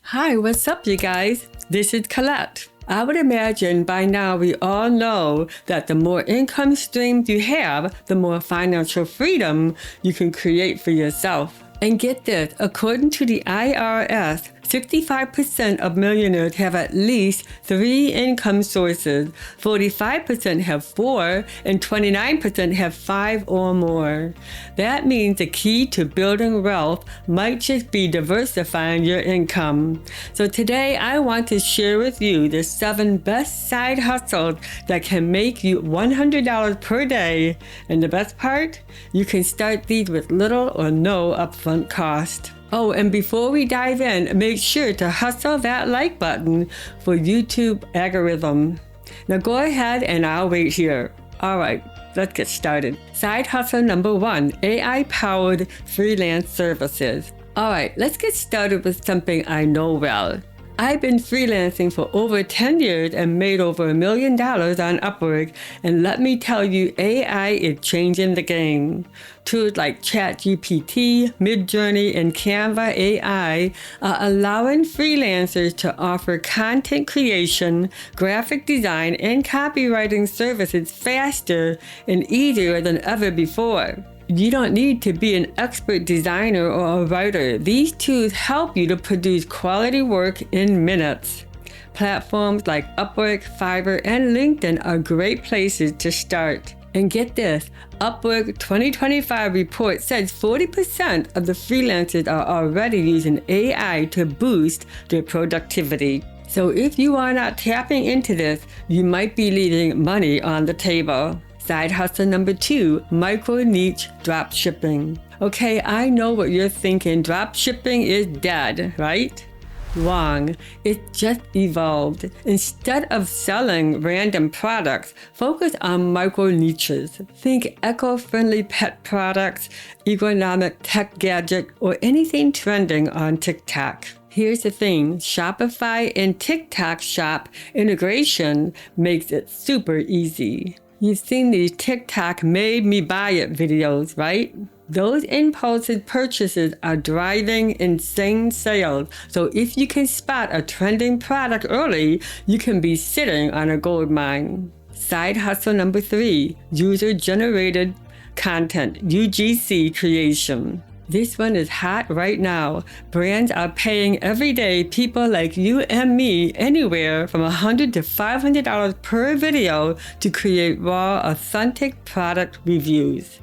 Hi, what's up, you guys? This is Colette. I would imagine by now we all know that the more income streams you have, the more financial freedom you can create for yourself. And get this, according to the IRS, 65% of millionaires have at least 3 income sources, 45% have 4, and 29% have 5 or more. That means the key to building wealth might just be diversifying your income. So today I want to share with you the 7 best side hustles that can make you $100 per day. And the best part? You can start these with little or no upfront cost. Oh, and before we dive in, make sure to hustle that like button for YouTube algorithm. Now go ahead and I'll wait here. All right, let's get started. Side hustle number 1, AI-powered freelance services. All right, let's get started with something I know well. I've been freelancing for over 10 years and made over $1 million on Upwork, and let me tell you, AI is changing the game. Tools like ChatGPT, Midjourney, and Canva AI are allowing freelancers to offer content creation, graphic design, and copywriting services faster and easier than ever before. You don't need to be an expert designer or a writer. These tools help you to produce quality work in minutes. Platforms like Upwork, Fiverr, and LinkedIn are great places to start. And get this, Upwork 2025 report says 40% of the freelancers are already using AI to boost their productivity. So if you are not tapping into this, you might be leaving money on the table. Side hustle number 2, micro niche drop shipping. Okay, I know what you're thinking. Drop shipping is dead, right? Wrong. It just evolved. Instead of selling random products, focus on micro niches. Think eco-friendly pet products, ergonomic tech gadget, or anything trending on TikTok. Here's the thing, Shopify and TikTok Shop integration makes it super easy. You've seen these TikTok made me buy it videos, right? Those impulsive purchases are driving insane sales. So if you can spot a trending product early, you can be sitting on a gold mine. Side hustle number 3, user-generated content, UGC creation. This one is hot right now. Brands are paying everyday people like you and me anywhere from $100 to $500 per video to create raw, authentic product reviews.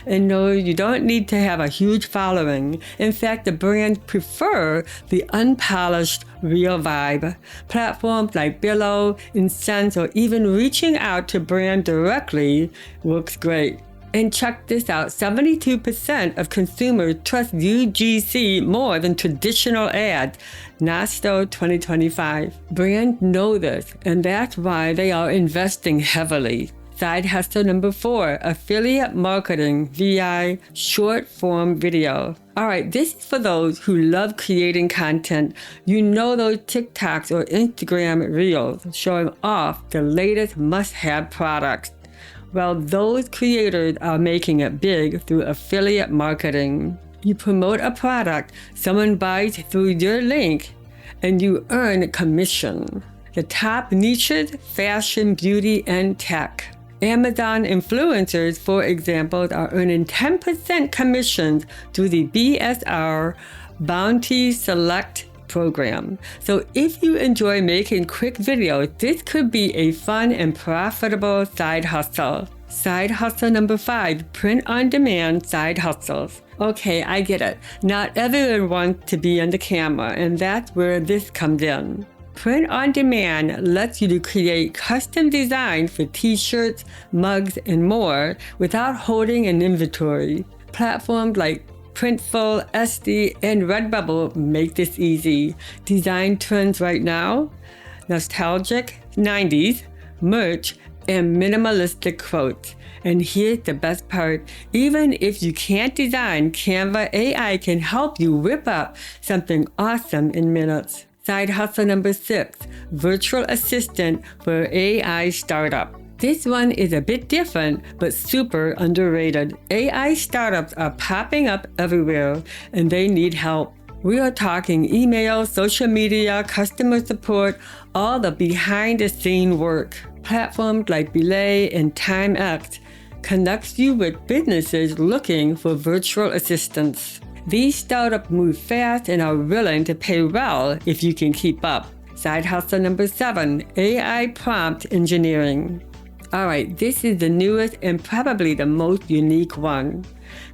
And no, you don't need to have a huge following. In fact, the brands prefer the unpolished, real vibe. Platforms like Billo, Incense, or even reaching out to brand directly works great. And check this out, 72% of consumers trust UGC more than traditional ads. NASTO 2025. Brands know this, and that's why they are investing heavily. Side hustle number 4, affiliate marketing via short form video. All right, this is for those who love creating content. You know those TikToks or Instagram reels showing off the latest must-have products. Well, those creators are making it big through affiliate marketing. You promote a product, someone buys through your link, and you earn commission. The top niches, fashion, beauty, and tech. Amazon influencers, for example, are earning 10% commissions through the BSR Bounty Select program. So if you enjoy making quick videos, this could be a fun and profitable side hustle. Side hustle number 5, print-on-demand side hustles. Okay, I get it. Not everyone wants to be on the camera, and that's where this comes in. Print-on-demand lets you to create custom designs for t-shirts, mugs, and more without holding an inventory. Platforms like Printful, SD, and Redbubble make this easy. Design trends right now: nostalgic, 90s, merch, and minimalistic quotes. And here's the best part. Even if you can't design, Canva AI can help you whip up something awesome in minutes. Side hustle number 6, virtual assistant for AI startup. This one is a bit different, but super underrated. AI startups are popping up everywhere, and they need help. We are talking email, social media, customer support, all the behind-the-scene work. Platforms like Belay and TimeX connects you with businesses looking for virtual assistants. These startups move fast and are willing to pay well if you can keep up. Side hustle number 7, AI prompt engineering. All right, this is the newest and probably the most unique one.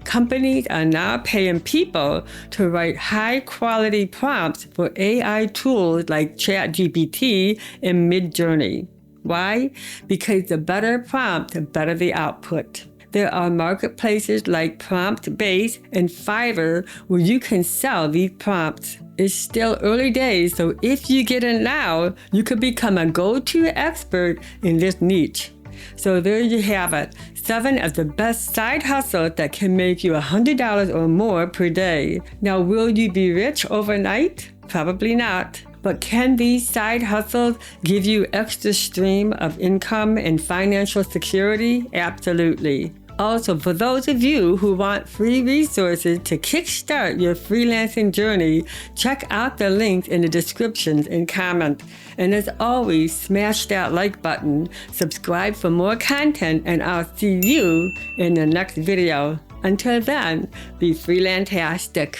Companies are now paying people to write high-quality prompts for AI tools like ChatGPT and Midjourney. Why? Because the better prompt, the better the output. There are marketplaces like PromptBase and Fiverr where you can sell these prompts. It's still early days, so if you get in now, you could become a go-to expert in this niche. So there you have it, 7 of the best side hustles that can make you $100 or more per day. Now, will you be rich overnight? Probably not. But can these side hustles give you extra stream of income and financial security? Absolutely. Also, for those of you who want free resources to kickstart your freelancing journey, check out the links in the descriptions and comments. And as always, smash that like button, subscribe for more content, and I'll see you in the next video. Until then, be freelantastic.